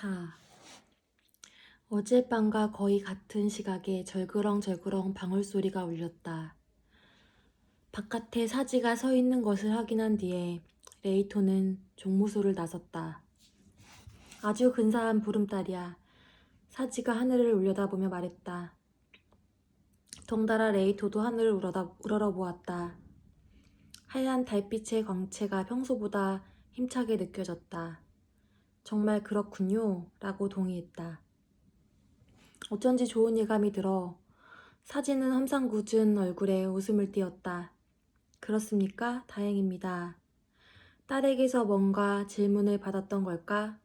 4. 어젯밤과 거의 같은 시각에 절그렁절그렁 방울소리가 울렸다. 바깥에 사지가 서 있는 것을 확인한 뒤에 레이토는 종무소를 나섰다. 아주 근사한 보름달이야. 사지가 하늘을 올려다보며 말했다. 덩달아 레이토도 하늘을 우러러보았다. 하얀 달빛의 광채가 평소보다 힘차게 느껴졌다. 정말 그렇군요. 라고 동의했다. 어쩐지 좋은 예감이 들어 사지는 험상궂은 얼굴에 웃음을 띄었다. 그렇습니까? 다행입니다. 딸에게서 뭔가 질문을 받았던 걸까?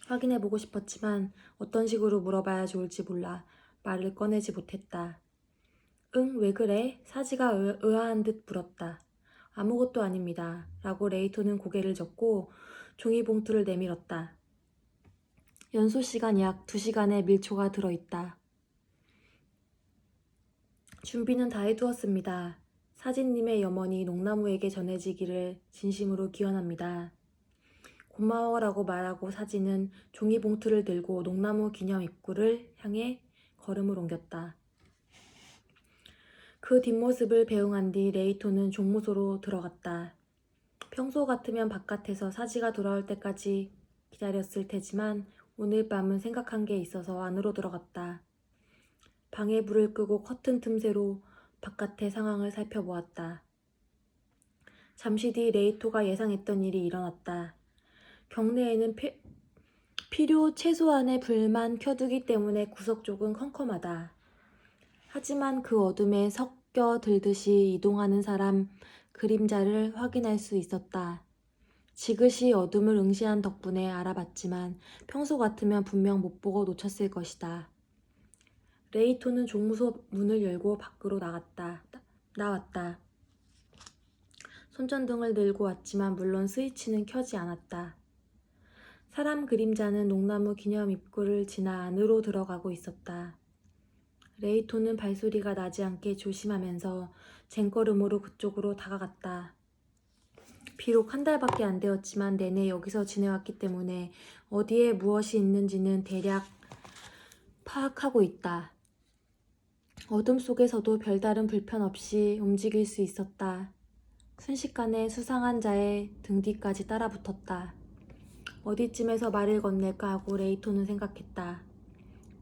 확인해보고 싶었지만 어떤 식으로 물어봐야 좋을지 몰라 말을 꺼내지 못했다. 응, 왜 그래? 사지가 의아한 듯 물었다. 아무것도 아닙니다. 라고 레이토는 고개를 젓고 종이봉투를 내밀었다. 연소시간 약 2시간의 밀초가 들어있다. 준비는 다 해두었습니다. 사진님의 염원이 농나무에게 전해지기를 진심으로 기원합니다. 고마워라고 말하고 사진은 종이봉투를 들고 농나무 기념 입구를 향해 걸음을 옮겼다. 그 뒷모습을 배웅한 뒤 레이토는 종무소로 들어갔다. 평소 같으면 바깥에서 사지가 돌아올 때까지 기다렸을 테지만 오늘 밤은 생각한 게 있어서 안으로 들어갔다. 방에 불을 끄고 커튼 틈새로 바깥의 상황을 살펴보았다. 잠시 뒤 레이토가 예상했던 일이 일어났다. 경내에는 필요 최소한의 불만 켜두기 때문에 구석 쪽은 컴컴하다. 하지만 그 어둠에 섞여 들듯이 이동하는 사람 그림자를 확인할 수 있었다. 지그시 어둠을 응시한 덕분에 알아봤지만 평소 같으면 분명 못 보고 놓쳤을 것이다. 레이토는 종무소 문을 열고 밖으로 나왔다. 손전등을 들고 왔지만 물론 스위치는 켜지 않았다. 사람 그림자는 농나무 기념 입구를 지나 안으로 들어가고 있었다. 레이토는 발소리가 나지 않게 조심하면서 쟁걸음으로 그쪽으로 다가갔다. 비록 한 달밖에 안 되었지만 내내 여기서 지내왔기 때문에 어디에 무엇이 있는지는 대략 파악하고 있다. 어둠 속에서도 별다른 불편 없이 움직일 수 있었다. 순식간에 수상한 자의 등 뒤까지 따라붙었다. 어디쯤에서 말을 건넬까 하고 레이토는 생각했다.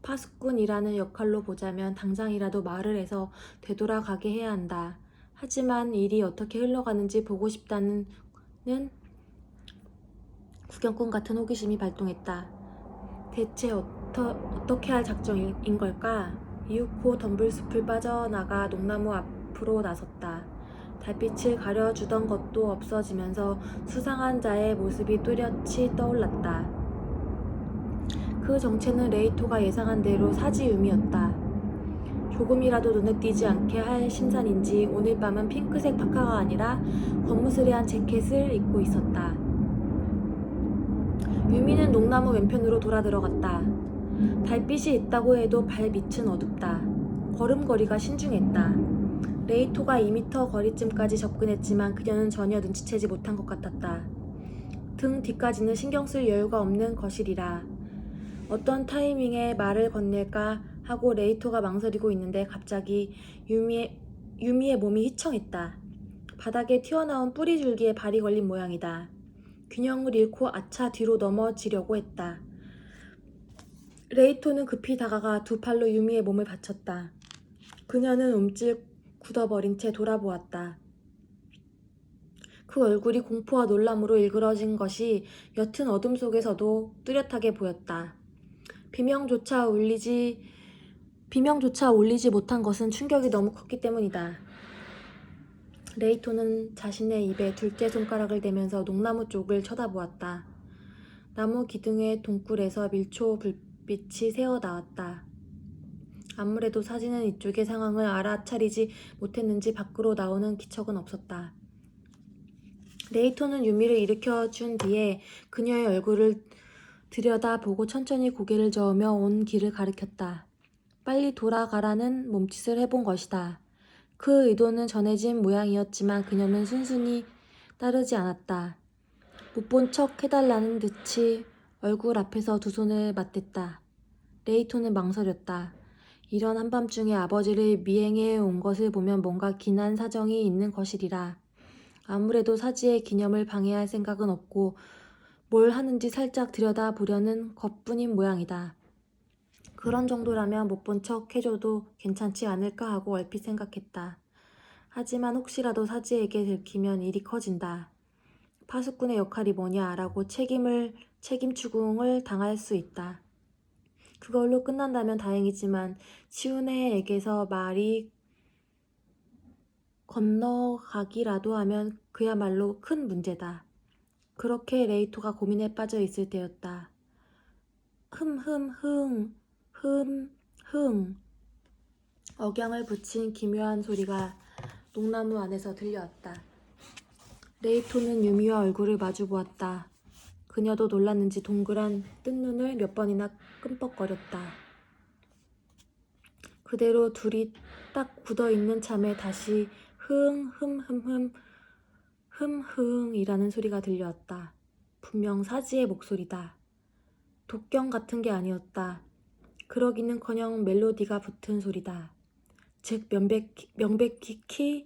파수꾼이라는 역할로 보자면 당장이라도 말을 해서 되돌아가게 해야 한다. 하지만 일이 어떻게 흘러가는지 보고 싶다는 구경꾼 같은 호기심이 발동했다. 대체 어떻게 할 작정인 걸까? 이윽고 덤불숲을 빠져나가 농나무 앞으로 나섰다. 달빛을 가려주던 것도 없어지면서 수상한 자의 모습이 뚜렷이 떠올랐다. 그 정체는 레이토가 예상한 대로 사지유미였다. 조금이라도 눈에 띄지 않게 할 심산인지 오늘 밤은 핑크색 파카가 아니라 검무스레한 재킷을 입고 있었다. 유미는 농나무 왼편으로 돌아 들어갔다. 달빛이 있다고 해도 발밑은 어둡다. 걸음걸이가 신중했다. 레이토가 2미터 거리쯤까지 접근했지만 그녀는 전혀 눈치채지 못한 것 같았다. 등 뒤까지는 신경 쓸 여유가 없는 것이리라. 어떤 타이밍에 말을 건넬까 하고 레이토가 망설이고 있는데 갑자기 유미의 몸이 휘청했다. 바닥에 튀어나온 뿌리줄기에 발이 걸린 모양이다. 균형을 잃고 아차 뒤로 넘어지려고 했다. 레이토는 급히 다가가 두 팔로 유미의 몸을 받쳤다. 그녀는 움찔 굳어버린 채 돌아보았다. 그 얼굴이 공포와 놀람으로 일그러진 것이 옅은 어둠 속에서도 뚜렷하게 보였다. 비명조차 울리지 못한 것은 충격이 너무 컸기 때문이다. 레이토는 자신의 입에 둘째 손가락을 대면서 농나무 쪽을 쳐다보았다. 나무 기둥의 동굴에서 밀초 불빛이 새어나왔다. 아무래도 사진은 이쪽의 상황을 알아차리지 못했는지 밖으로 나오는 기척은 없었다. 레이토는 유미를 일으켜준 뒤에 그녀의 얼굴을 들여다보고 천천히 고개를 저으며 온 길을 가리켰다. 빨리 돌아가라는 몸짓을 해본 것이다. 그 의도는 전해진 모양이었지만 그녀는 순순히 따르지 않았다. 못 본 척 해달라는 듯이 얼굴 앞에서 두 손을 맞댔다. 레이토는 망설였다. 이런 한밤중에 아버지를 미행해 온 것을 보면 뭔가 긴한 사정이 있는 것이리라. 아무래도 사지의 기념을 방해할 생각은 없고 뭘 하는지 살짝 들여다보려는 것뿐인 모양이다. 그런 정도라면 못 본 척 해줘도 괜찮지 않을까 하고 얼핏 생각했다. 하지만 혹시라도 사지에게 들키면 일이 커진다. 파수꾼의 역할이 뭐냐 라고 책임 추궁을 당할 수 있다. 그걸로 끝난다면 다행이지만 치우네에게서 말이 건너가기라도 하면 그야말로 큰 문제다. 그렇게 레이토가 고민에 빠져 있을 때였다. 흥. 억양을 붙인 기묘한 소리가 농나무 안에서 들려왔다. 레이토는 유미와 얼굴을 마주 보았다. 그녀도 놀랐는지 동그란 뜬 눈을 몇 번이나 끔뻑거렸다. 그대로 둘이 딱 굳어있는 참에 다시 흥이라는 소리가 들려왔다. 분명 사지의 목소리다. 독경 같은 게 아니었다. 그러기는커녕 멜로디가 붙은 소리다. 즉 명백히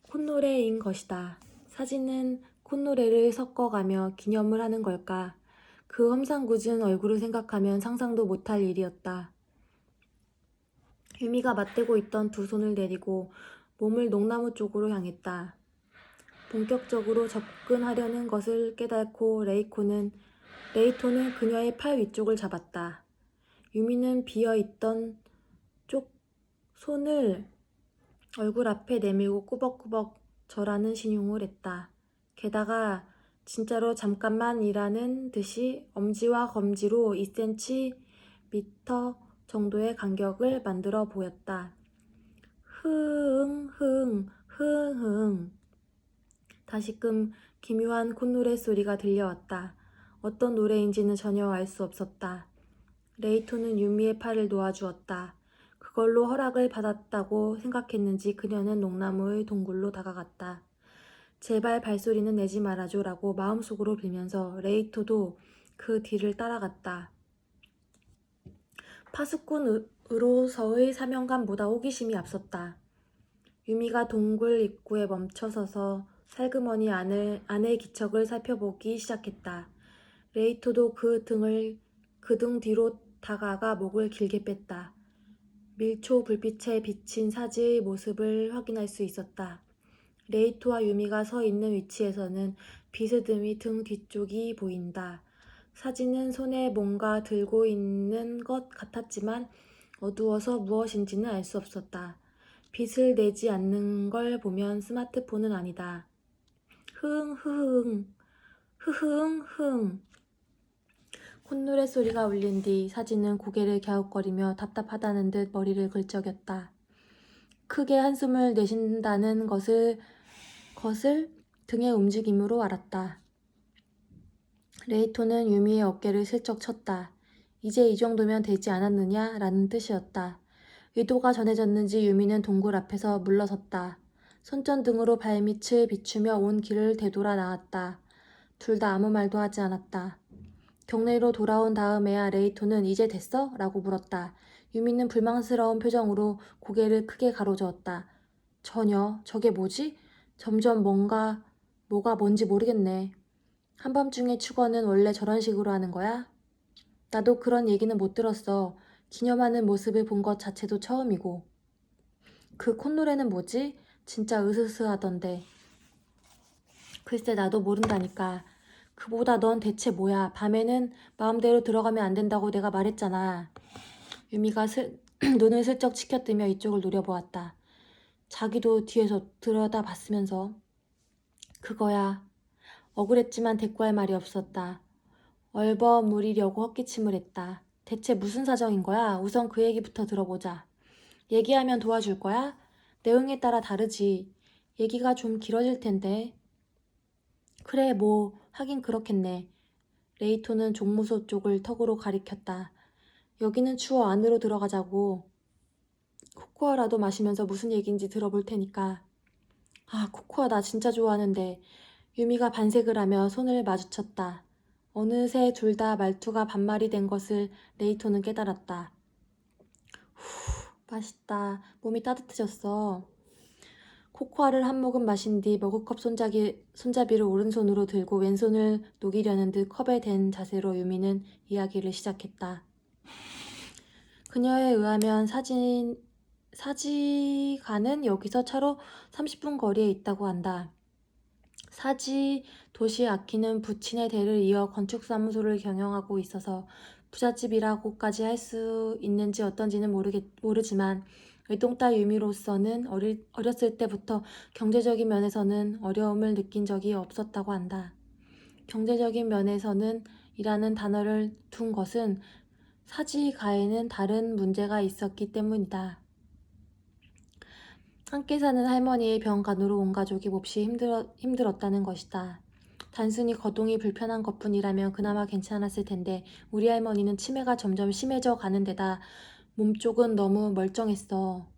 콧노래인 것이다. 사지는 콧노래를 섞어가며 기념을 하는 걸까? 그 험상궂은 얼굴을 생각하면 상상도 못할 일이었다. 유미가 맞대고 있던 두 손을 내리고 몸을 농나무 쪽으로 향했다. 본격적으로 접근하려는 것을 깨닫고 레이토는 그녀의 팔 위쪽을 잡았다. 유미는 비어있던 쪽 손을 얼굴 앞에 내밀고 꾸벅꾸벅 절하는 신용을 했다. 게다가 진짜로 잠깐만이라는 듯이 엄지와 검지로 2cm 정도의 간격을 만들어 보였다. 흥. 다시금 기묘한 콧노래 소리가 들려왔다. 어떤 노래인지는 전혀 알 수 없었다. 레이토는 유미의 팔을 놓아주었다. 그걸로 허락을 받았다고 생각했는지 그녀는 농나무의 동굴로 다가갔다. 제발 발소리는 내지 말아줘 라고 마음속으로 빌면서 레이토도 그 뒤를 따라갔다. 파수꾼으로서의 사명감보다 호기심이 앞섰다. 유미가 동굴 입구에 멈춰서서 살그머니 안의 기척을 살펴보기 시작했다. 레이토도 그 등 뒤로 다가가 목을 길게 뺐다. 밀초 불빛에 비친 사지의 모습을 확인할 수 있었다. 레이토와 유미가 서 있는 위치에서는 비스듬히 등 뒤쪽이 보인다. 사지는 손에 뭔가 들고 있는 것 같았지만 어두워서 무엇인지는 알 수 없었다. 빛을 내지 않는 걸 보면 스마트폰은 아니다. 흥. 콧노래 소리가 울린 뒤 사지는 고개를 갸웃거리며 답답하다는 듯 머리를 긁적였다. 크게 한숨을 내쉰다는 것을 등의 움직임으로 알았다. 레이토는 유미의 어깨를 슬쩍 쳤다. 이제 이 정도면 되지 않았느냐? 라는 뜻이었다. 의도가 전해졌는지 유미는 동굴 앞에서 물러섰다. 손전등으로 발밑을 비추며 온 길을 되돌아 나왔다. 둘 다 아무 말도 하지 않았다. 경내로 돌아온 다음에야 레이토는 이제 됐어? 라고 물었다. 유미는 불망스러운 표정으로 고개를 크게 가로저었다. 전혀. 저게 뭐지? 점점 뭐가 뭔지 모르겠네. 한밤중에 축어는 원래 저런 식으로 하는 거야? 나도 그런 얘기는 못 들었어. 기념하는 모습을 본 것 자체도 처음이고. 그 콧노래는 뭐지? 진짜 으스스하던데. 글쎄 나도 모른다니까. 그보다 넌 대체 뭐야? 밤에는 마음대로 들어가면 안 된다고 내가 말했잖아. 유미가 눈을 슬쩍 치켜뜨며 이쪽을 노려보았다. 자기도 뒤에서 들여다봤으면서. 그거야. 억울했지만 대꾸할 말이 없었다. 얼버무리려고 헛기침을 했다. 대체 무슨 사정인 거야? 우선 그 얘기부터 들어보자. 얘기하면 도와줄 거야? 내용에 따라 다르지. 얘기가 좀 길어질 텐데. 그래 뭐 하긴 그렇겠네. 레이토는 종무소 쪽을 턱으로 가리켰다. 여기는 추워. 안으로 들어가자고. 코코아라도 마시면서 무슨 얘기인지 들어볼 테니까. 아 코코아 나 진짜 좋아하는데. 유미가 반색을 하며 손을 마주쳤다. 어느새 둘 다 말투가 반말이 된 것을 레이토는 깨달았다. 맛있다. 몸이 따뜻해졌어. 코코아를 한 모금 마신 뒤 머그컵 손잡이를 오른손으로 들고 왼손을 녹이려는 듯 컵에 댄 자세로 유미는 이야기를 시작했다. 그녀에 의하면 사지가는 여기서 차로 30분 거리에 있다고 한다. 사지 도시 아키는 부친의 대를 이어 건축사무소를 경영하고 있어서 부잣집이라고까지 할 수 있는지 어떤지는 모르지만 외동딸 유미로서는 어렸을 때부터 경제적인 면에서는 어려움을 느낀 적이 없었다고 한다. 경제적인 면에서는 이라는 단어를 둔 것은 사지가에는 다른 문제가 있었기 때문이다. 함께 사는 할머니의 병간호로 온 가족이 몹시 힘들었다는 것이다. 단순히 거동이 불편한 것뿐이라면 그나마 괜찮았을 텐데 우리 할머니는 치매가 점점 심해져 가는 데다 몸쪽은 너무 멀쩡했어.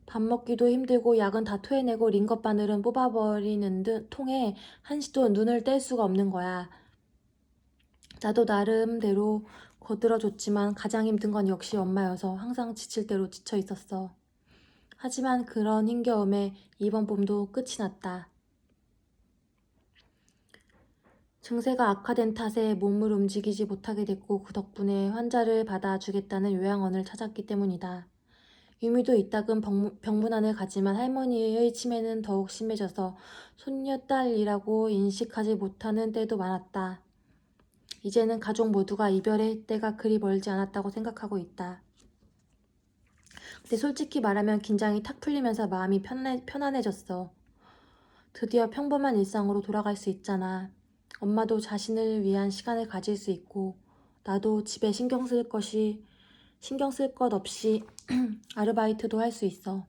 밥 먹기도 힘들고 약은 다 토해내고 링것 바늘은 뽑아버리는 듯 통에 한시도 눈을 뗄 수가 없는 거야. 나도 나름대로 거들어줬지만 가장 힘든 건 역시 엄마여서 항상 지칠 대로 지쳐 있었어. 하지만 그런 힘겨움에 이번 봄도 끝이 났다. 증세가 악화된 탓에 몸을 움직이지 못하게 됐고 그 덕분에 환자를 받아주겠다는 요양원을 찾았기 때문이다. 유미도 이따금 병문안을 가지만 할머니의 치매는 더욱 심해져서 손녀딸이라고 인식하지 못하는 때도 많았다. 이제는 가족 모두가 이별의 때가 그리 멀지 않았다고 생각하고 있다. 근데 솔직히 말하면 긴장이 탁 풀리면서 마음이 편안해졌어. 드디어 평범한 일상으로 돌아갈 수 있잖아. 엄마도 자신을 위한 시간을 가질 수 있고 나도 집에 신경 쓸 것 없이 아르바이트도 할 수 있어.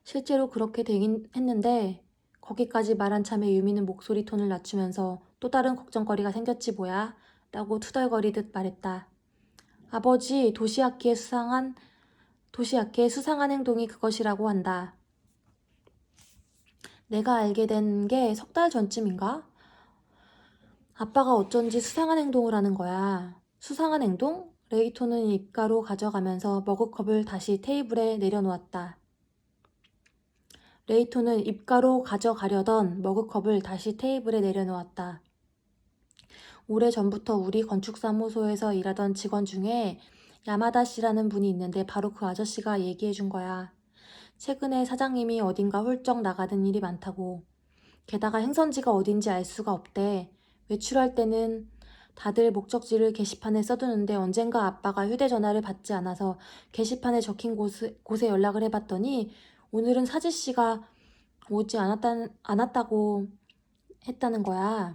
실제로 그렇게 되긴 했는데 거기까지 말한 참에 유미는 목소리 톤을 낮추면서 또 다른 걱정거리가 생겼지 뭐야? 라고 투덜거리듯 말했다. 아버지, 도시아키의 수상한 행동이 그것이라고 한다. 내가 알게 된 게 석 달 전쯤인가? 아빠가 어쩐지 수상한 행동을 하는 거야. 수상한 행동? 레이토는 입가로 가져가면서 머그컵을 다시 테이블에 내려놓았다. 레이토는 입가로 가져가려던 머그컵을 다시 테이블에 내려놓았다. 오래전부터 우리 건축사무소에서 일하던 직원 중에 야마다 씨라는 분이 있는데 바로 그 아저씨가 얘기해 준 거야. 최근에 사장님이 어딘가 훌쩍 나가는 일이 많다고. 게다가 행선지가 어딘지 알 수가 없대. 외출할 때는 다들 목적지를 게시판에 써두는데 언젠가 아빠가 휴대전화를 받지 않아서 게시판에 적힌 곳에 연락을 해봤더니 오늘은 사지씨가 오지 않았다고 했다는 거야.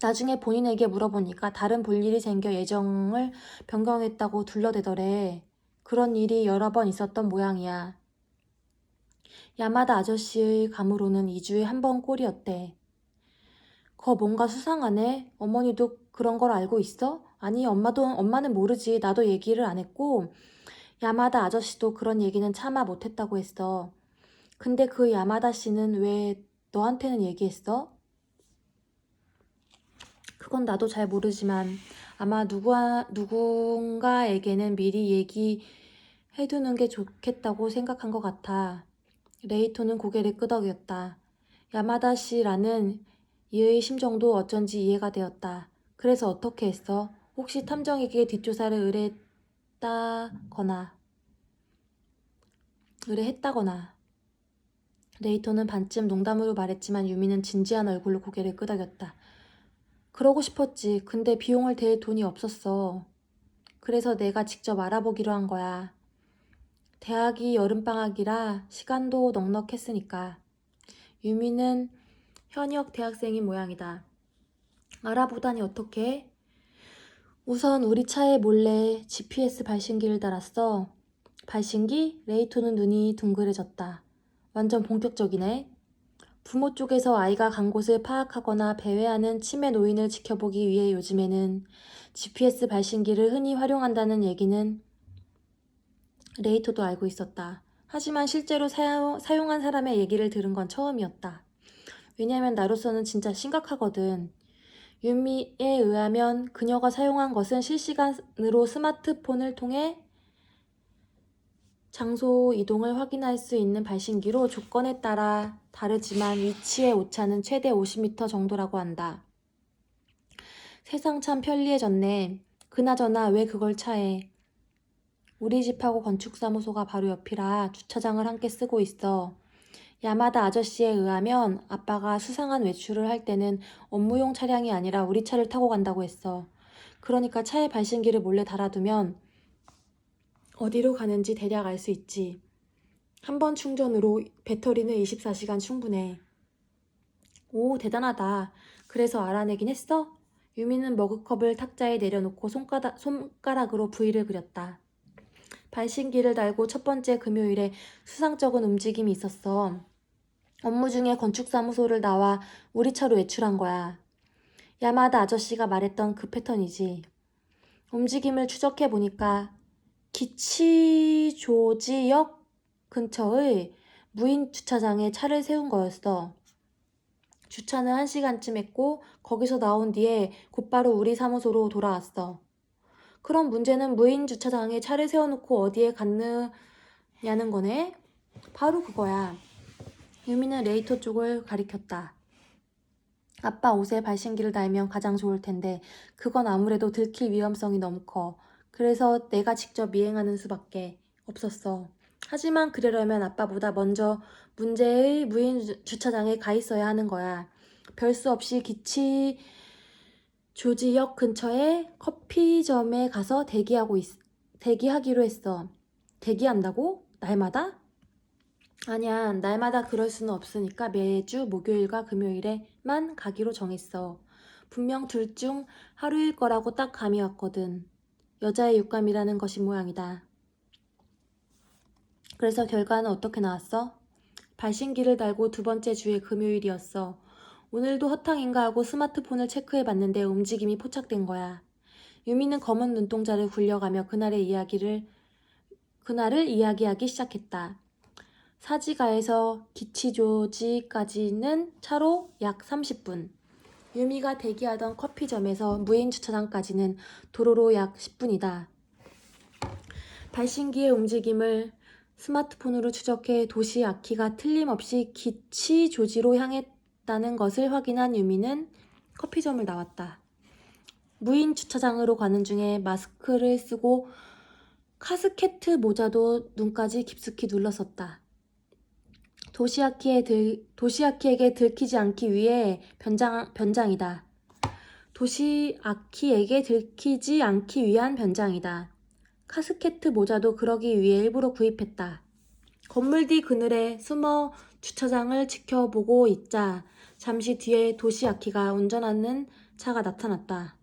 나중에 본인에게 물어보니까 다른 볼일이 생겨 예정을 변경했다고 둘러대더래. 그런 일이 여러 번 있었던 모양이야. 야마다 아저씨의 감으로는 2주에 한 번 꼴이었대. 거 뭔가 수상하네. 어머니도 그런 걸 알고 있어? 아니, 엄마는 모르지. 나도 얘기를 안 했고 야마다 아저씨도 그런 얘기는 차마 못했다고 했어. 근데 그 야마다 씨는 왜 너한테는 얘기했어? 그건 나도 잘 모르지만 아마 누군가에게는 미리 얘기해두는 게 좋겠다고 생각한 것 같아. 레이토는 고개를 끄덕였다. 야마다 씨라는 이의 심정도 어쩐지 이해가 되었다. 그래서 어떻게 했어? 혹시 탐정에게 뒷조사를 의뢰했다거나. 레이토는 반쯤 농담으로 말했지만 유미는 진지한 얼굴로 고개를 끄덕였다. 그러고 싶었지. 근데 비용을 댈 돈이 없었어. 그래서 내가 직접 알아보기로 한 거야. 대학이 여름방학이라 시간도 넉넉했으니까. 유미는 현역 대학생인 모양이다. 알아보다니 어떡해? 우선 우리 차에 몰래 GPS 발신기를 달았어. 발신기? 레이토는 눈이 둥그레졌다. 완전 본격적이네. 부모 쪽에서 아이가 간 곳을 파악하거나 배회하는 치매 노인을 지켜보기 위해 요즘에는 GPS 발신기를 흔히 활용한다는 얘기는 레이토도 알고 있었다. 하지만 실제로 사용한 사람의 얘기를 들은 건 처음이었다. 왜냐면 나로서는 진짜 심각하거든. 유미에 의하면 그녀가 사용한 것은 실시간으로 스마트폰을 통해 장소 이동을 확인할 수 있는 발신기로 조건에 따라 다르지만 위치의 오차는 최대 50m 정도라고 한다. 세상 참 편리해졌네. 그나저나 왜 그걸 차해? 우리 집하고 건축사무소가 바로 옆이라 주차장을 함께 쓰고 있어. 야마다 아저씨에 의하면 아빠가 수상한 외출을 할 때는 업무용 차량이 아니라 우리 차를 타고 간다고 했어. 그러니까 차에 발신기를 몰래 달아두면 어디로 가는지 대략 알 수 있지. 한 번 충전으로 배터리는 24시간 충분해. 오, 대단하다. 그래서 알아내긴 했어? 유미는 머그컵을 탁자에 내려놓고 손가락으로 V를 그렸다. 발신기를 달고 첫 번째 금요일에 수상쩍은 움직임이 있었어. 업무 중에 건축사무소를 나와 우리 차로 외출한 거야. 야마다 아저씨가 말했던 그 패턴이지. 움직임을 추적해보니까 기치조지역 근처의 무인 주차장에 차를 세운 거였어. 주차는 1시간쯤 했고 거기서 나온 뒤에 곧바로 우리 사무소로 돌아왔어. 그럼 문제는 무인 주차장에 차를 세워놓고 어디에 갔느냐는 거네? 바로 그거야. 유미는 레이터 쪽을 가리켰다. 아빠 옷에 발신기를 달면 가장 좋을 텐데 그건 아무래도 들킬 위험성이 너무 커. 그래서 내가 직접 미행하는 수밖에 없었어. 하지만 그러려면 아빠보다 먼저 문제의 무인 주차장에 가 있어야 하는 거야. 별 수 없이 기치 조지역 근처에 커피점에 가서 대기하기로 했어. 대기한다고? 날마다? 아니야, 날마다 그럴 수는 없으니까 매주 목요일과 금요일에만 가기로 정했어. 분명 둘 중 하루일 거라고 딱 감이 왔거든. 여자의 육감이라는 것이 모양이다. 그래서 결과는 어떻게 나왔어? 발신기를 달고 두 번째 주의 금요일이었어. 오늘도 허탕인가 하고 스마트폰을 체크해봤는데 움직임이 포착된 거야. 유미는 검은 눈동자를 굴려가며 그날을 이야기하기 시작했다. 사지가에서 기치조지까지는 차로 약 30분. 유미가 대기하던 커피점에서 무인 주차장까지는 도로로 약 10분이다. 발신기의 움직임을 스마트폰으로 추적해 도시 아키가 틀림없이 기치조지로 향했다는 것을 확인한 유미는 커피점을 나왔다. 무인 주차장으로 가는 중에 마스크를 쓰고 카스케트 모자도 눈까지 깊숙이 눌렀었다. 도시아키에게 들키지 않기 위해 변장이다. 도시아키에게 들키지 않기 위한 변장이다. 카스케트 모자도 그러기 위해 일부러 구입했다. 건물 뒤 그늘에 숨어 주차장을 지켜보고 있자 잠시 뒤에 도시아키가 운전하는 차가 나타났다.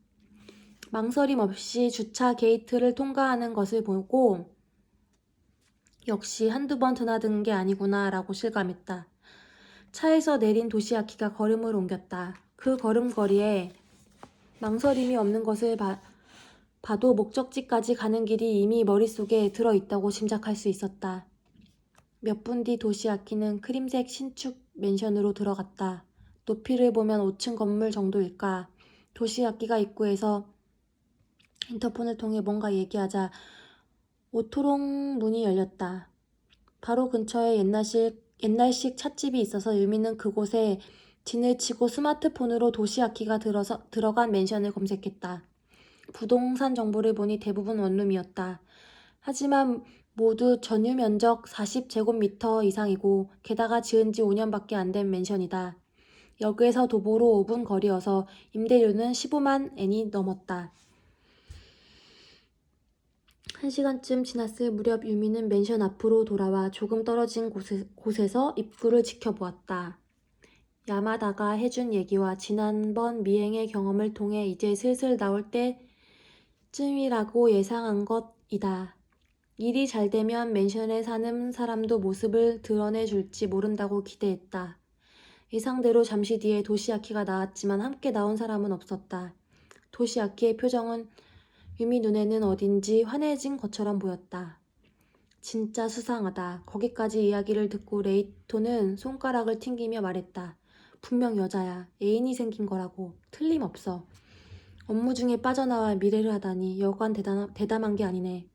망설임 없이 주차 게이트를 통과하는 것을 보고 역시 한두 번 드나든 게 아니구나 라고 실감했다. 차에서 내린 도시아키가 걸음을 옮겼다. 그 걸음걸이에 망설임이 없는 것을 봐도 목적지까지 가는 길이 이미 머릿속에 들어있다고 짐작할 수 있었다. 몇 분 뒤 도시아키는 크림색 신축 맨션으로 들어갔다. 높이를 보면 5층 건물 정도일까. 도시아키가 입구에서 인터폰을 통해 뭔가 얘기하자 오토록 문이 열렸다. 바로 근처에 옛날식 찻집이 있어서 유미는 그곳에 진을 치고 스마트폰으로 도시아키가 들어간 맨션을 검색했다. 부동산 정보를 보니 대부분 원룸이었다. 하지만 모두 전유 면적 40제곱미터 이상이고 게다가 지은 지 5년밖에 안 된 맨션이다. 역에서 도보로 5분 거리여서 임대료는 15만 엔이 넘었다. 1시간쯤 지났을 무렵 유미는 맨션 앞으로 돌아와 조금 떨어진 곳에서 입구를 지켜보았다. 야마다가 해준 얘기와 지난번 미행의 경험을 통해 이제 슬슬 나올 때쯤이라고 예상한 것이다. 일이 잘 되면 맨션에 사는 사람도 모습을 드러내줄지 모른다고 기대했다. 예상대로 잠시 뒤에 도시아키가 나왔지만 함께 나온 사람은 없었다. 도시아키의 표정은 유미 눈에는 어딘지 환해진 것처럼 보였다. 진짜 수상하다. 거기까지 이야기를 듣고 레이토는 손가락을 튕기며 말했다. 분명 여자야. 애인이 생긴 거라고. 틀림없어. 업무 중에 빠져나와 미래를 하다니 여간 대담한 게 아니네.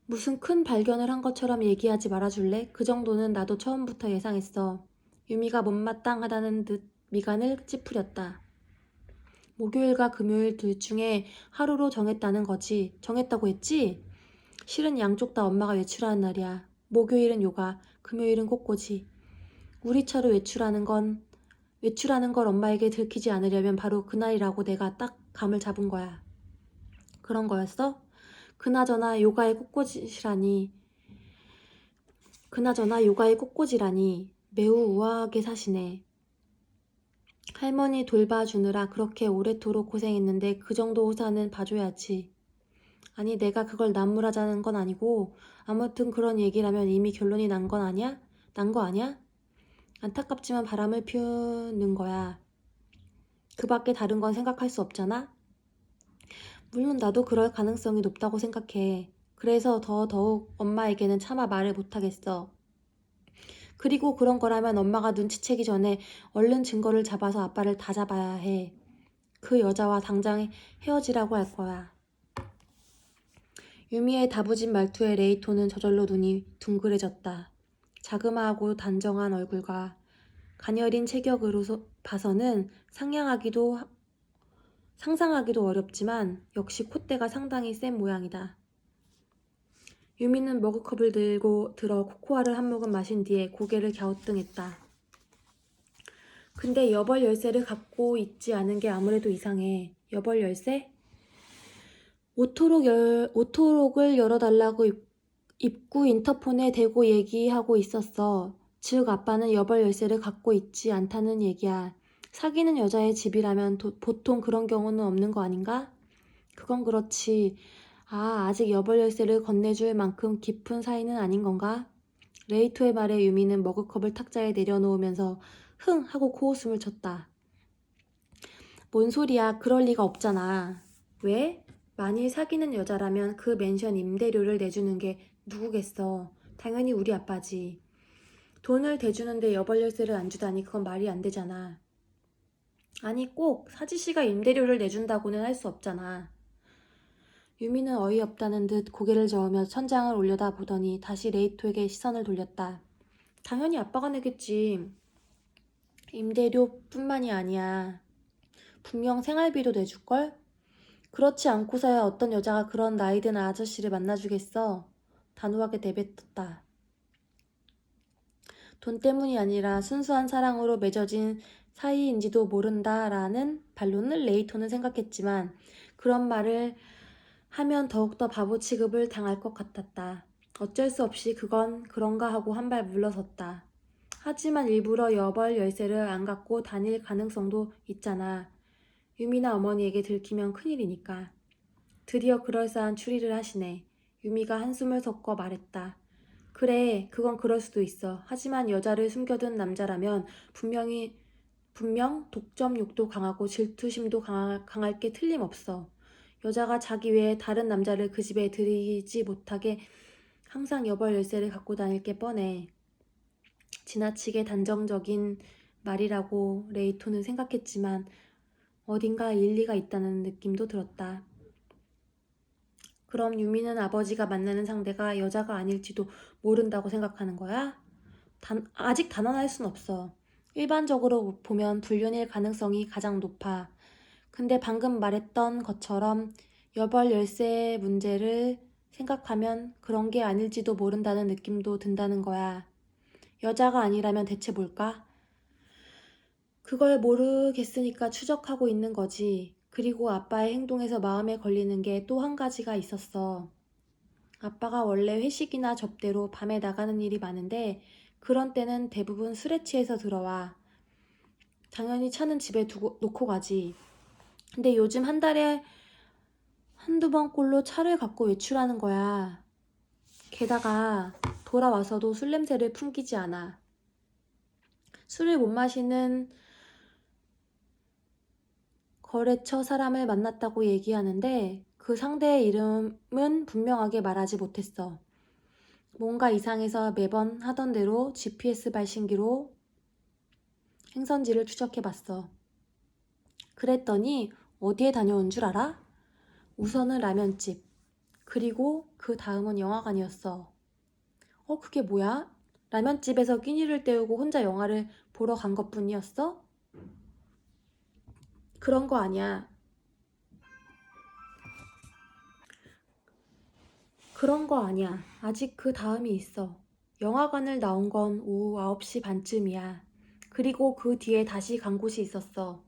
무슨 큰 발견을 한 것처럼 얘기하지 말아줄래? 그 정도는 나도 처음부터 예상했어. 유미가 못마땅하다는 듯 미간을 찌푸렸다. 목요일과 금요일 둘 중에 하루로 정했다는 거지. 정했다고 했지? 실은 양쪽 다 엄마가 외출하는 날이야. 목요일은 요가, 금요일은 꽃꽂이. 우리 차로 외출하는 걸 엄마에게 들키지 않으려면 바로 그날이라고 내가 딱 감을 잡은 거야. 그런 거였어? 그나저나 요가의 꽃꽂이라니 매우 우아하게 사시네. 할머니 돌봐주느라 그렇게 오래도록 고생했는데 그 정도 호사는 봐줘야지. 아니 내가 그걸 난무라자는 건 아니고 아무튼 그런 얘기라면 이미 결론이 난 거 아니야? 안타깝지만 바람을 피우는 거야. 그 밖에 다른 건 생각할 수 없잖아? 물론 나도 그럴 가능성이 높다고 생각해. 그래서 더더욱 엄마에게는 차마 말을 못하겠어. 그리고 그런 거라면 엄마가 눈치채기 전에 얼른 증거를 잡아서 아빠를 다 잡아야 해. 그 여자와 당장 헤어지라고 할 거야. 유미의 다부진 말투에 레이토는 저절로 눈이 둥그레졌다. 자그마하고 단정한 얼굴과 가녀린 체격으로 봐서는 상상하기도 어렵지만 역시 콧대가 상당히 센 모양이다. 유미는 머그컵을 들어 코코아를 한 모금 마신 뒤에 고개를 갸우뚱했다. 근데 여벌 열쇠를 갖고 있지 않은 게 아무래도 이상해. 여벌 열쇠? 오토록을 열어달라고 입구 인터폰에 대고 얘기하고 있었어. 즉 아빠는 여벌 열쇠를 갖고 있지 않다는 얘기야. 사귀는 여자의 집이라면 보통 그런 경우는 없는 거 아닌가? 그건 그렇지. 아직 여벌 열쇠를 건네줄 만큼 깊은 사이는 아닌 건가? 레이토의 말에 유미는 머그컵을 탁자에 내려놓으면서 흥 하고 코웃음을 쳤다. 뭔 소리야. 그럴 리가 없잖아. 왜? 만일 사귀는 여자라면 그 맨션 임대료를 내주는 게 누구겠어. 당연히 우리 아빠지. 돈을 대주는데 여벌 열쇠를 안 주다니 그건 말이 안 되잖아. 아니 꼭 사지씨가 임대료를 내준다고는 할 수 없잖아. 유미는 어이없다는 듯 고개를 저으며 천장을 올려다보더니 다시 레이토에게 시선을 돌렸다. 당연히 아빠가 내겠지. 임대료뿐만이 아니야. 분명 생활비도 내줄걸? 그렇지 않고서야 어떤 여자가 그런 나이든 아저씨를 만나주겠어. 단호하게 내뱉었다. 돈 때문이 아니라 순수한 사랑으로 맺어진 사이인지도 모른다라는 반론을 레이토는 생각했지만 그런 말을 하면 더욱더 바보 취급을 당할 것 같았다. 어쩔 수 없이 그건 그런가 하고 한 발 물러섰다. 하지만 일부러 여벌 열쇠를 안 갖고 다닐 가능성도 있잖아. 유미나 어머니에게 들키면 큰일이니까. 드디어 그럴싸한 추리를 하시네. 유미가 한숨을 섞어 말했다. 그래, 그건 그럴 수도 있어. 하지만 여자를 숨겨둔 남자라면 분명 독점욕도 강하고 질투심도 강할 게 틀림없어. 여자가 자기 외에 다른 남자를 그 집에 들이지 못하게 항상 여벌 열쇠를 갖고 다닐 게 뻔해. 지나치게 단정적인 말이라고 레이토는 생각했지만 어딘가 일리가 있다는 느낌도 들었다. 그럼 유미는 아버지가 만나는 상대가 여자가 아닐지도 모른다고 생각하는 거야? 아직 단언할 순 없어. 일반적으로 보면 불륜일 가능성이 가장 높아. 근데 방금 말했던 것처럼 여벌 열쇠 문제를 생각하면 그런 게 아닐지도 모른다는 느낌도 든다는 거야. 여자가 아니라면 대체 뭘까? 그걸 모르겠으니까 추적하고 있는 거지. 그리고 아빠의 행동에서 마음에 걸리는 게 또 한 가지가 있었어. 아빠가 원래 회식이나 접대로 밤에 나가는 일이 많은데 그런 때는 대부분 술에 취해서 들어와. 당연히 차는 집에 놓고 가지. 근데 요즘 한 달에 한두 번꼴로 차를 갖고 외출하는 거야. 게다가 돌아와서도 술 냄새를 풍기지 않아. 술을 못 마시는 거래처 사람을 만났다고 얘기하는데 그 상대의 이름은 분명하게 말하지 못했어. 뭔가 이상해서 매번 하던 대로 GPS 발신기로 행선지를 추적해봤어. 그랬더니 어디에 다녀온 줄 알아? 우선은 라면집, 그리고 그 다음은 영화관이었어. 그게 뭐야? 라면집에서 끼니를 때우고 혼자 영화를 보러 간 것뿐이었어? 그런 거 아니야. 그런 거 아니야. 아직 그 다음이 있어. 영화관을 나온 건 오후 9시 반쯤이야. 그리고 그 뒤에 다시 간 곳이 있었어.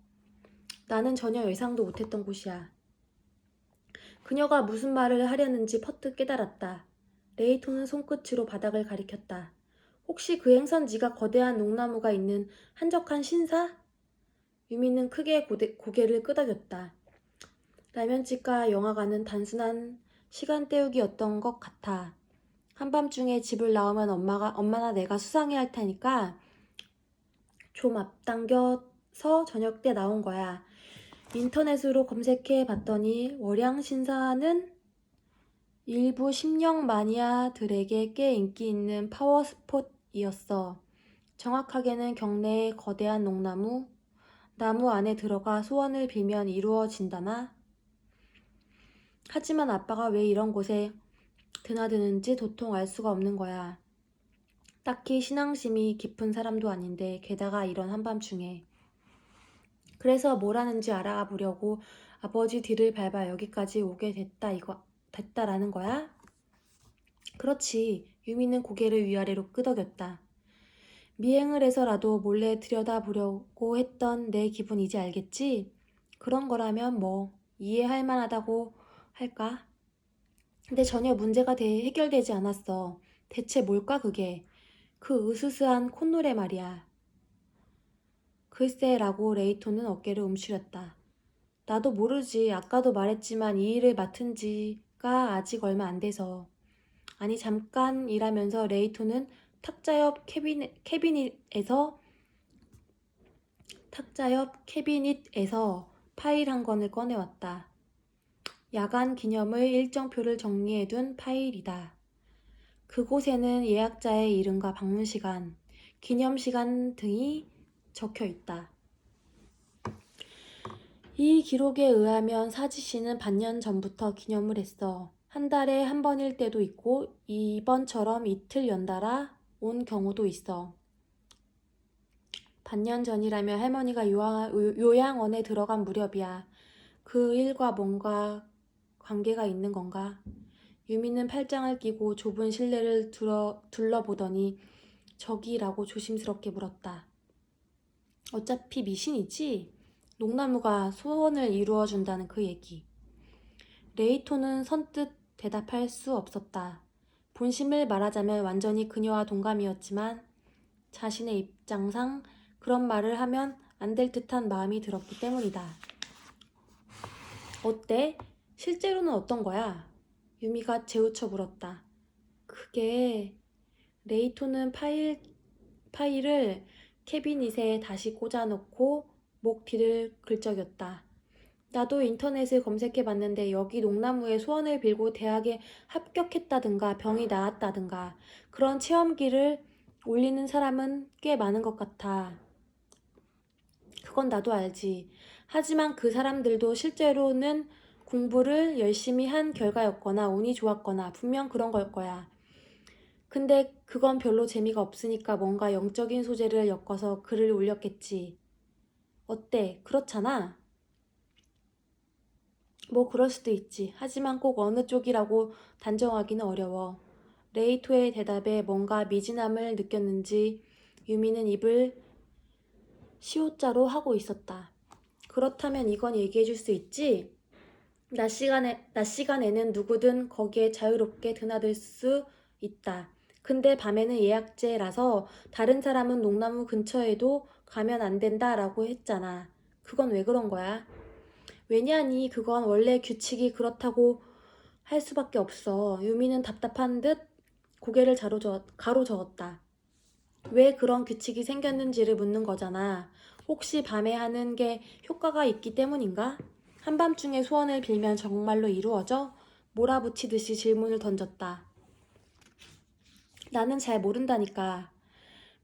나는 전혀 예상도 못했던 곳이야. 그녀가 무슨 말을 하려는지 퍼뜩 깨달았다. 레이톤은 손끝으로 바닥을 가리켰다. 혹시 그 행선지가 거대한 농나무가 있는 한적한 신사? 유미는 크게 고개를 끄덕였다. 라면집과 영화관은 단순한 시간 때우기였던 것 같아. 한밤중에 집을 나오면 엄마나 내가 수상해야 할 테니까 좀 앞당겨서 저녁 때 나온 거야. 인터넷으로 검색해 봤더니 월양 신사는 일부 심령 마니아들에게 꽤 인기 있는 파워 스폿이었어. 정확하게는 경내의 거대한 나무 안에 들어가 소원을 빌면 이루어진다나? 하지만 아빠가 왜 이런 곳에 드나드는지 도통 알 수가 없는 거야. 딱히 신앙심이 깊은 사람도 아닌데 게다가 이런 한밤중에. 그래서 뭘 하는지 알아보려고 아버지 뒤를 밟아 여기까지 오게 됐다라는 거야? 그렇지. 유미는 고개를 위아래로 끄덕였다. 미행을 해서라도 몰래 들여다보려고 했던 내 기분 이제 알겠지? 그런 거라면 뭐 이해할 만하다고 할까? 근데 전혀 문제가 해결되지 않았어. 대체 뭘까 그게? 그 으스스한 콧노래 말이야. 글쎄 라고 레이톤은 어깨를 움츠렸다. 나도 모르지. 아까도 말했지만 이 일을 맡은 지가 아직 얼마 안 돼서. 아니 잠깐 일하면서 레이톤은 탁자 옆 캐비닛에서 파일 한 권을 꺼내왔다. 야간 기념의 일정표를 정리해둔 파일이다. 그곳에는 예약자의 이름과 방문 시간, 기념 시간 등이 적혀 있다. 이 기록에 의하면 사지 씨는 반년 전부터 기념을 했어. 한 달에 한 번일 때도 있고 이번처럼 이틀 연달아 온 경우도 있어. 반년 전이라면 할머니가 요양원에 들어간 무렵이야. 그 일과 뭔가 관계가 있는 건가? 유미는 팔짱을 끼고 좁은 실내를 둘러보더니 저기라고 조심스럽게 물었다. 어차피 미신이지? 농나무가 소원을 이루어준다는 그 얘기. 레이톤은 선뜻 대답할 수 없었다. 본심을 말하자면 완전히 그녀와 동감이었지만 자신의 입장상 그런 말을 하면 안 될 듯한 마음이 들었기 때문이다. 어때? 실제로는 어떤 거야? 유미가 재우쳐 물었다. 그게 레이톤은 파일을 캐비닛에 다시 꽂아놓고 목 뒤를 긁적였다. 나도 인터넷을 검색해봤는데 여기 농나무에 소원을 빌고 대학에 합격했다든가 병이 나았다든가 그런 체험기를 올리는 사람은 꽤 많은 것 같아. 그건 나도 알지. 하지만 그 사람들도 실제로는 공부를 열심히 한 결과였거나 운이 좋았거나 분명 그런 걸 거야. 근데 그건 별로 재미가 없으니까 뭔가 영적인 소재를 엮어서 글을 올렸겠지. 어때? 그렇잖아? 뭐 그럴 수도 있지. 하지만 꼭 어느 쪽이라고 단정하기는 어려워. 레이토의 대답에 뭔가 미진함을 느꼈는지 유미는 입을 시옷자로 하고 있었다. 그렇다면 이건 얘기해 줄 수 있지? 낮 시간에는 누구든 거기에 자유롭게 드나들 수 있다. 근데 밤에는 예약제라서 다른 사람은 농나무 근처에도 가면 안 된다라고 했잖아. 그건 왜 그런 거야? 왜냐니 그건 원래 규칙이 그렇다고 할 수밖에 없어. 유미는 답답한 듯 고개를 가로저었다. 왜 그런 규칙이 생겼는지를 묻는 거잖아. 혹시 밤에 하는 게 효과가 있기 때문인가? 한밤중에 소원을 빌면 정말로 이루어져? 몰아붙이듯이 질문을 던졌다. 나는 잘 모른다니까.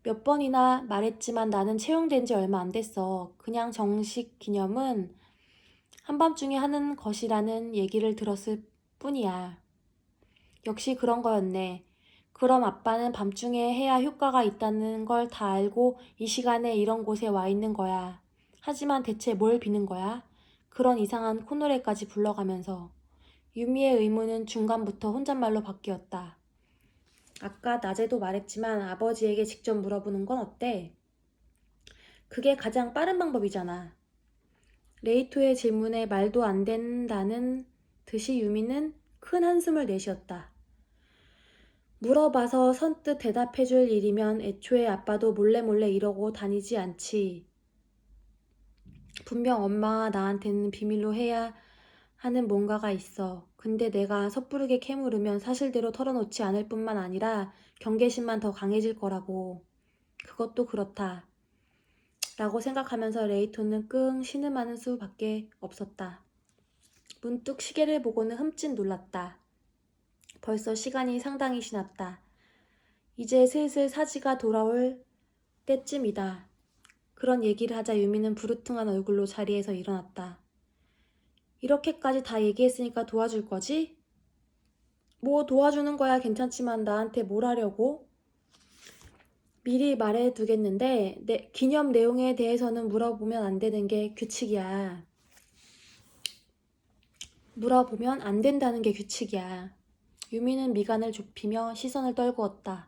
몇 번이나 말했지만 나는 채용된 지 얼마 안 됐어. 그냥 정식 기념은 한밤중에 하는 것이라는 얘기를 들었을 뿐이야. 역시 그런 거였네. 그럼 아빠는 밤중에 해야 효과가 있다는 걸 다 알고 이 시간에 이런 곳에 와 있는 거야. 하지만 대체 뭘 비는 거야? 그런 이상한 콧노래까지 불러가면서. 유미의 의문은 중간부터 혼잣말로 바뀌었다. 아까 낮에도 말했지만 아버지에게 직접 물어보는 건 어때? 그게 가장 빠른 방법이잖아. 레이토의 질문에 말도 안 된다는 듯이 유미는 큰 한숨을 내쉬었다. 물어봐서 선뜻 대답해줄 일이면 애초에 아빠도 몰래 이러고 다니지 않지. 분명 엄마와 나한테는 비밀로 해야 하는 뭔가가 있어. 근데 내가 섣부르게 캐물으면 사실대로 털어놓지 않을 뿐만 아니라 경계심만 더 강해질 거라고. 그것도 그렇다. 라고 생각하면서 레이토는 끙 신음하는 수밖에 없었다. 문득 시계를 보고는 흠칫 놀랐다. 벌써 시간이 상당히 지났다. 이제 슬슬 사지가 돌아올 때쯤이다. 그런 얘기를 하자 유미는 부르퉁한 얼굴로 자리에서 일어났다. 이렇게까지 다 얘기했으니까 도와줄 거지? 뭐 도와주는 거야 괜찮지만 나한테 뭘 하려고? 미리 말해두겠는데 내 기념 내용에 대해서는 물어보면 안 되는 게 규칙이야. 물어보면 안 된다는 게 규칙이야. 유미는 미간을 좁히며 시선을 떨구었다.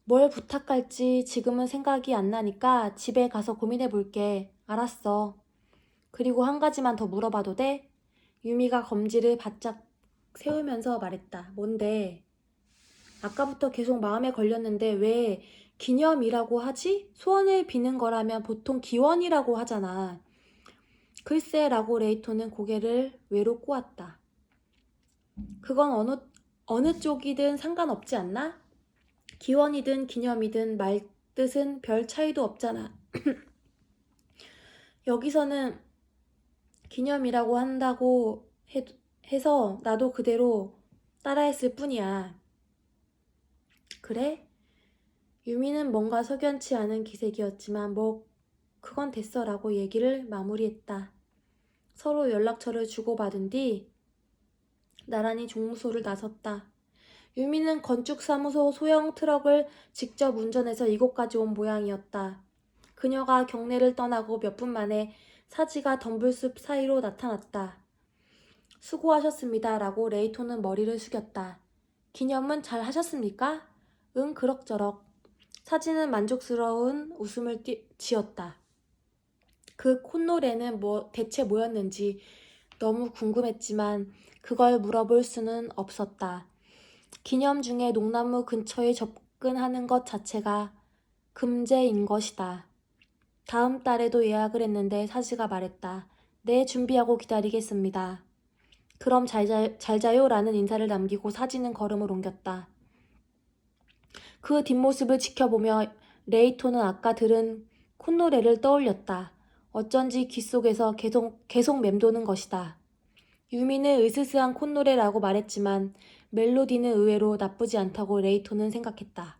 뭘 부탁할지 지금은 생각이 안 나니까 집에 가서 고민해 볼게. 알았어. 그리고 한 가지만 더 물어봐도 돼? 유미가 검지를 바짝 세우면서 말했다. 뭔데? 아까부터 계속 마음에 걸렸는데 왜 기념이라고 하지? 소원을 비는 거라면 보통 기원이라고 하잖아. 글쎄 라고 레이토는 고개를 외로 꼬았다. 그건 어느 쪽이든 상관없지 않나? 기원이든 기념이든 말 뜻은 별 차이도 없잖아. 여기서는 기념이라고 한다고 해서 나도 그대로 따라했을 뿐이야. 그래? 유미는 뭔가 석연치 않은 기색이었지만 뭐 그건 됐어 라고 얘기를 마무리했다. 서로 연락처를 주고받은 뒤 나란히 종무소를 나섰다. 유미는 건축사무소 소형 트럭을 직접 운전해서 이곳까지 온 모양이었다. 그녀가 경내를 떠나고 몇 분 만에 사지가 덤불숲 사이로 나타났다. 수고하셨습니다. 라고 레이토는 머리를 숙였다. 기념은 잘 하셨습니까? 응, 그럭저럭. 사지는 만족스러운 웃음을 지었다. 그 콧노래는 대체 뭐였는지 너무 궁금했지만 그걸 물어볼 수는 없었다. 기념 중에 농나무 근처에 접근하는 것 자체가 금제인 것이다. 다음 달에도 예약을 했는데 사지가 말했다. 네, 준비하고 기다리겠습니다. 그럼 잘 자요 라는 인사를 남기고 사지는 걸음을 옮겼다. 그 뒷모습을 지켜보며 레이토는 아까 들은 콧노래를 떠올렸다. 어쩐지 귓속에서 계속 맴도는 것이다. 유미는 으스스한 콧노래라고 말했지만 멜로디는 의외로 나쁘지 않다고 레이토는 생각했다.